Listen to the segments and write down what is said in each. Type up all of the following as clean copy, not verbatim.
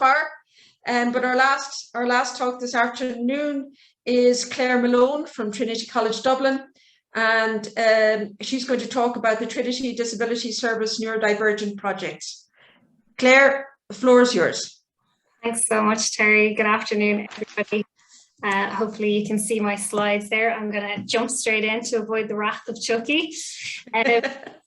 far. But our last talk this afternoon is Clare Malone from Trinity College Dublin, and she's going to talk about the Trinity Disability Service Neurodivergent projects. Clare, the floor is yours. Thanks so much, Terry. Good afternoon, everybody. Hopefully you can see my slides there. I'm going to jump straight in to avoid the wrath of Chucky.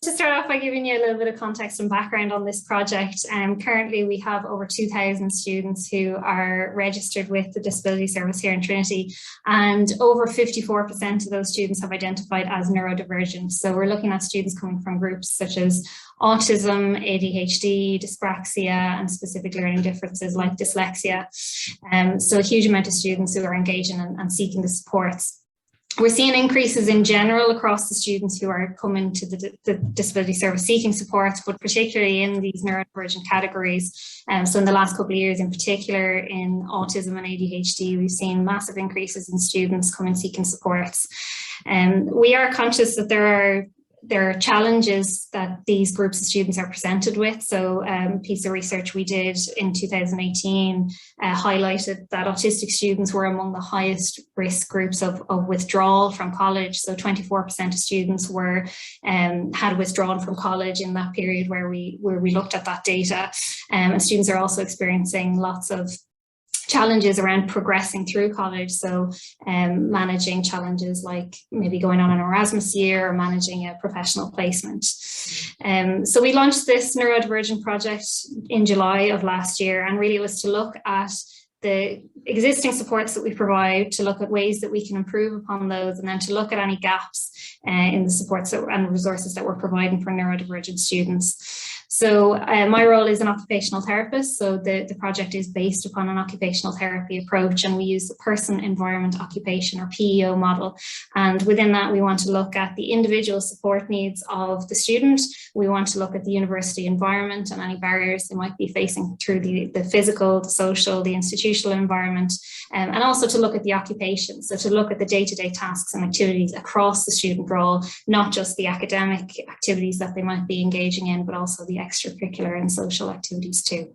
To start off by giving you a little bit of context and background on this project, currently we have over 2,000 students who are registered with the Disability Service here in Trinity, and over 54% of those students have identified as neurodivergent. So we're looking at students coming from groups such as autism, ADHD, dyspraxia, and specific learning differences like dyslexia. So a huge amount of students who are engaging and seeking the supports. We're seeing increases in general across the students who are coming to the disability service seeking supports, but particularly in these neurodivergent categories. So in the last couple of years, in particular in autism and ADHD, we've seen massive increases in students coming seeking supports. We are conscious that there are challenges that these groups of students are presented with. So a piece of research we did in 2018 highlighted that autistic students were among the highest risk groups of withdrawal from college. So 24% of students were had withdrawn from college in that period where we looked at that data. And students are also experiencing lots of challenges around progressing through college, so managing challenges like maybe going on an Erasmus year or managing a professional placement. So we launched this neurodivergent project in July of last year, and really it was to look at the existing supports that we provide, to look at ways that we can improve upon those, and then to look at any gaps in the supports and resources that we're providing for neurodivergent students. So my role is an occupational therapist. So the project is based upon an occupational therapy approach, and we use the person, environment, occupation, or PEO model. And within that, we want to look at the individual support needs of the student. We want to look at the university environment and any barriers they might be facing through the physical, the social, the institutional environment, and also to look at the occupation. So to look at the day-to-day tasks and activities across the student role, not just the academic activities that they might be engaging in, but also the extracurricular and social activities too.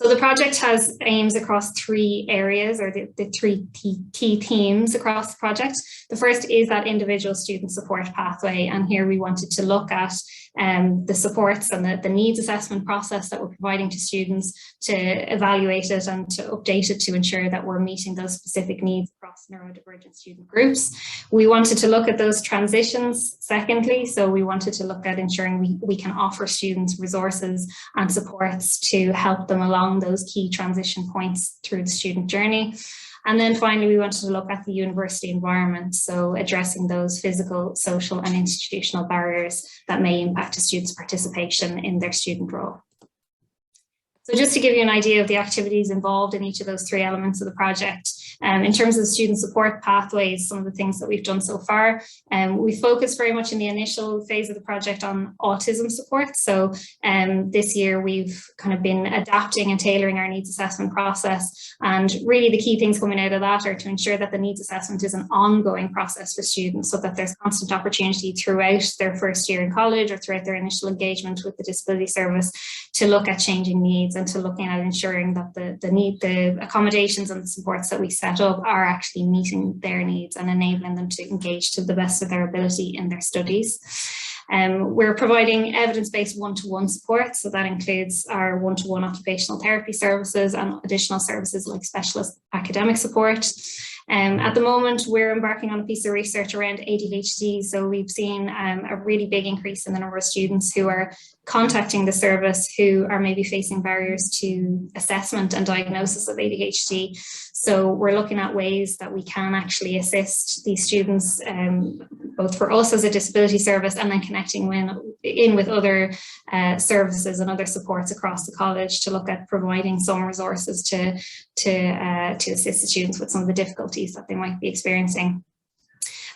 So the project has aims across three areas, or the three key themes across the project. The first is that individual student support pathway, and here we wanted to look at the supports and the needs assessment process that we're providing to students, to evaluate it and to update it to ensure that we're meeting those specific needs across neurodivergent student groups. We wanted to look at those transitions secondly, so we wanted to look at ensuring we can offer students resources and supports to help them along those key transition points through the student journey. And then finally, we wanted to look at the university environment, so addressing those physical, social and institutional barriers that may impact a student's participation in their student role. So just to give you an idea of the activities involved in each of those three elements of the project, in terms of the student support pathways, some of the things that we've done so far, we focused very much in the initial phase of the project on autism support. So this year we've kind of been adapting and tailoring our needs assessment process, and really the key things coming out of that are to ensure that the needs assessment is an ongoing process for students, so that there's constant opportunity throughout their first year in college or throughout their initial engagement with the disability service to look at changing needs and to looking at ensuring that the accommodations and the supports that we set up are actually meeting their needs and enabling them to engage to the best of their ability in their studies. We're providing evidence-based one-to-one support, so that includes our one-to-one occupational therapy services and additional services like specialist academic support. At the moment, we're embarking on a piece of research around ADHD, so we've seen a really big increase in the number of students who are contacting the service who are maybe facing barriers to assessment and diagnosis of ADHD. So we're looking at ways that we can actually assist these students, both for us as a disability service and then connecting in with other services and other supports across the college to look at providing some resources to assist the students with some of the difficulties that they might be experiencing.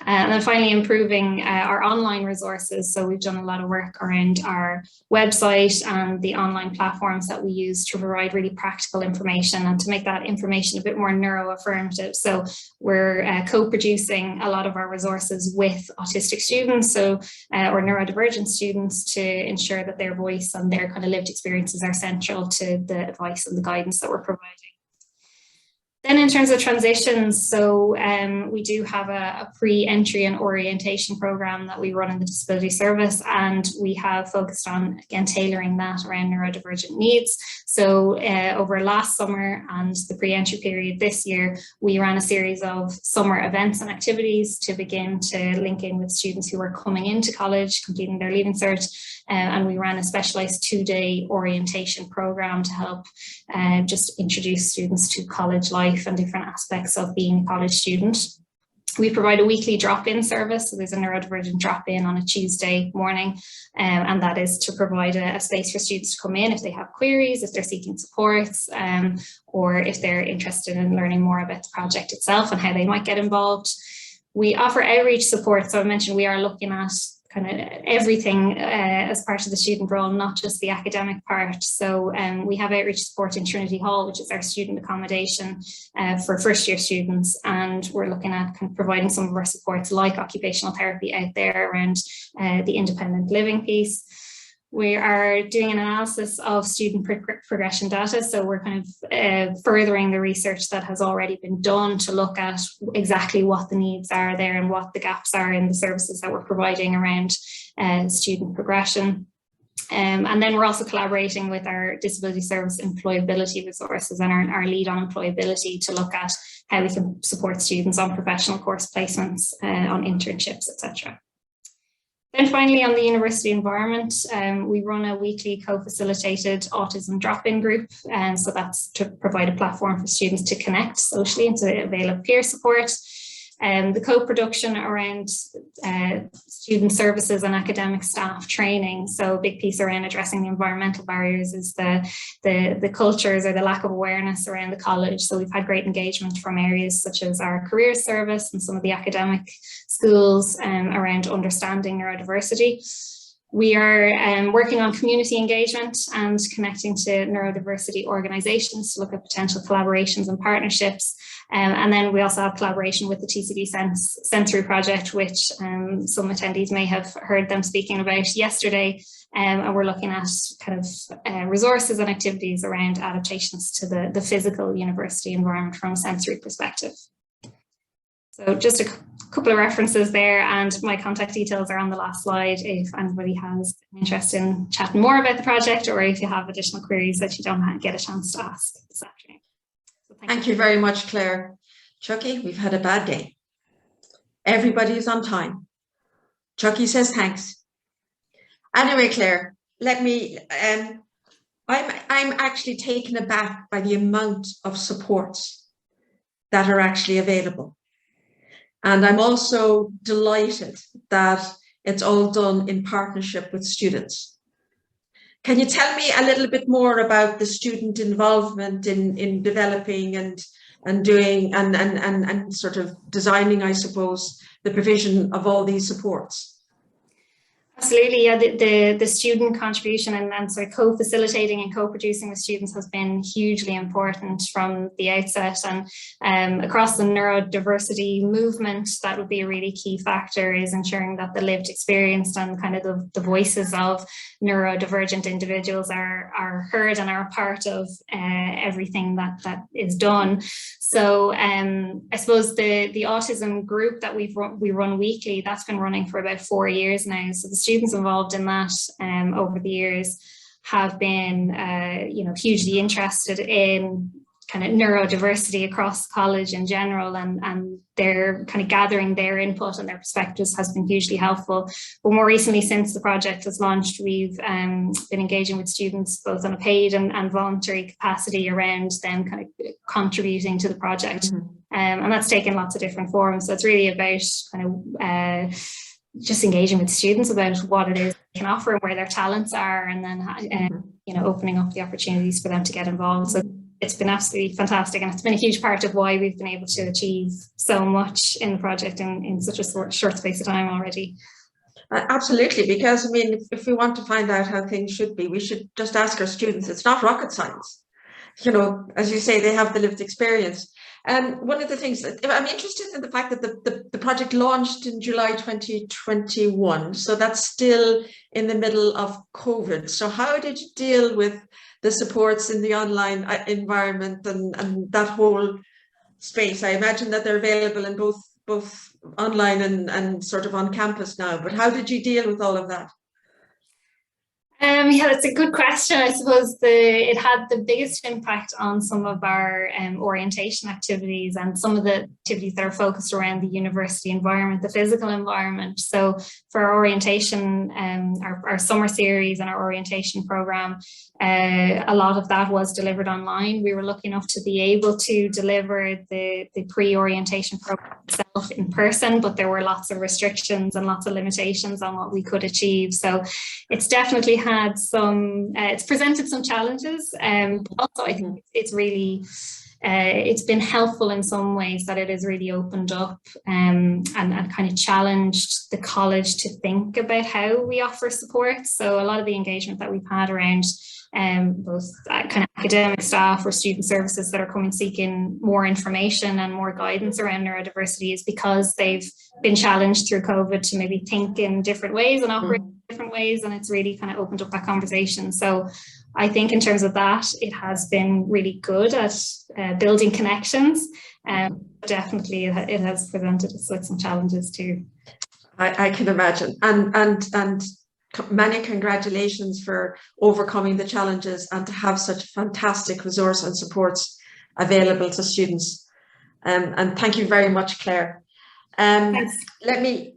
And then finally, improving our online resources. So we've done a lot of work around our website and the online platforms that we use to provide really practical information and to make that information a bit more neuroaffirmative. So we're co-producing a lot of our resources with autistic students, or neurodivergent students, to ensure that their voice and their kind of lived experiences are central to the advice and the guidance that we're providing. Then in terms of transitions, so we do have a pre-entry and orientation program that we run in the disability service, and we have focused on, again, tailoring that around neurodivergent needs. So over last summer and the pre-entry period this year, we ran a series of summer events and activities to begin to link in with students who are coming into college, completing their Leaving Cert, and we ran a specialised 2-day orientation program to help just introduce students to college life and different aspects of being a college student. We provide a weekly drop-in service, so there's a neurodivergent drop-in on a Tuesday morning, and that is to provide a space for students to come in if they have queries, if they're seeking supports, or if they're interested in learning more about the project itself and how they might get involved. We offer outreach support, so I mentioned we are looking at kind of everything as part of the student role, not just the academic part. So we have outreach support in Trinity Hall, which is our student accommodation for first year students. And we're looking at kind of providing some of our supports like occupational therapy out there around the independent living piece. We are doing an analysis of student progression data. So we're kind of furthering the research that has already been done to look at exactly what the needs are there and what the gaps are in the services that we're providing around student progression. And then we're also collaborating with our disability service employability resources and our lead on employability to look at how we can support students on professional course placements, on internships, etc. Then finally, on the university environment, we run a weekly co-facilitated autism drop-in group. And so that's to provide a platform for students to connect socially and to avail of peer support. The co-production around student services and academic staff training. So a big piece around addressing the environmental barriers is the cultures or the lack of awareness around the college. So we've had great engagement from areas such as our careers service and some of the academic schools around understanding neurodiversity. We are working on community engagement and connecting to neurodiversity organisations to look at potential collaborations and partnerships. And then we also have collaboration with the TCD Sensory Project, which some attendees may have heard them speaking about yesterday. And we're looking at kind of resources and activities around adaptations to the physical university environment from a sensory perspective. So just a couple of references there, and my contact details are on the last slide if anybody has an interest in chatting more about the project or if you have additional queries that you don't get a chance to ask this afternoon. So thank you very much, Claire. Chucky, we've had a bad day. Everybody is on time. Chucky says thanks. Anyway, Claire, let me, I'm actually taken aback by the amount of supports that are actually available. And I'm also delighted that it's all done in partnership with students. Can you tell me a little bit more about the student involvement in developing and doing and sort of designing, I suppose, the provision of all these supports? Absolutely, yeah. The student contribution and sort of co-facilitating and co-producing with students has been hugely important from the outset. And across the neurodiversity movement, that would be a really key factor, is ensuring that the lived experience and kind of the voices of neurodivergent individuals are heard and are a part of everything that is done. So I suppose the autism group that we run weekly, that's been running for about 4 years now. So the students involved in that over the years have been hugely interested in kind of neurodiversity across college in general, and they're kind of gathering their input and their perspectives has been hugely helpful. But more recently, since the project was launched, we've been engaging with students both on a paid and voluntary capacity around them kind of contributing to the project. Mm-hmm. And that's taken lots of different forms. So it's really about kind of just engaging with students about what it is they can offer and where their talents are, and then opening up the opportunities for them to get involved. So it's been absolutely fantastic, and it's been a huge part of why we've been able to achieve so much in the project in such a short space of time already. Absolutely, because I mean, if we want to find out how things should be, we should just ask our students. It's not rocket science. You know, as you say, they have the lived experience. And one of the things that I'm interested in the fact that the project launched in July 2021. So that's still in the middle of COVID. So how did you deal with the supports in the online environment and that whole space? I imagine that they're available in both online and sort of on campus now, but how did you deal with all of that? Yeah, that's a good question. I suppose it had the biggest impact on some of our orientation activities and some of the activities that are focused around the university environment, the physical environment. So for our orientation, our summer series and our orientation program, a lot of that was delivered online. We were lucky enough to be able to deliver the pre-orientation program itself in person, but there were lots of restrictions and lots of limitations on what we could achieve. So it's definitely had it's presented some challenges, but also I think it's really it's been helpful in some ways that it has really opened up and kind of challenged the college to think about how we offer support. So a lot of the engagement that we've had around both kind of academic staff or student services that are coming seeking more information and more guidance around neurodiversity is because they've been challenged through COVID to maybe think in different ways and operate in different ways, and it's really kind of opened up that conversation. So I think in terms of that, it has been really good at building connections. Definitely it has presented us with some challenges too. I can imagine, and many congratulations for overcoming the challenges and to have such fantastic resource and supports available to students. And thank you very much, Claire. Let me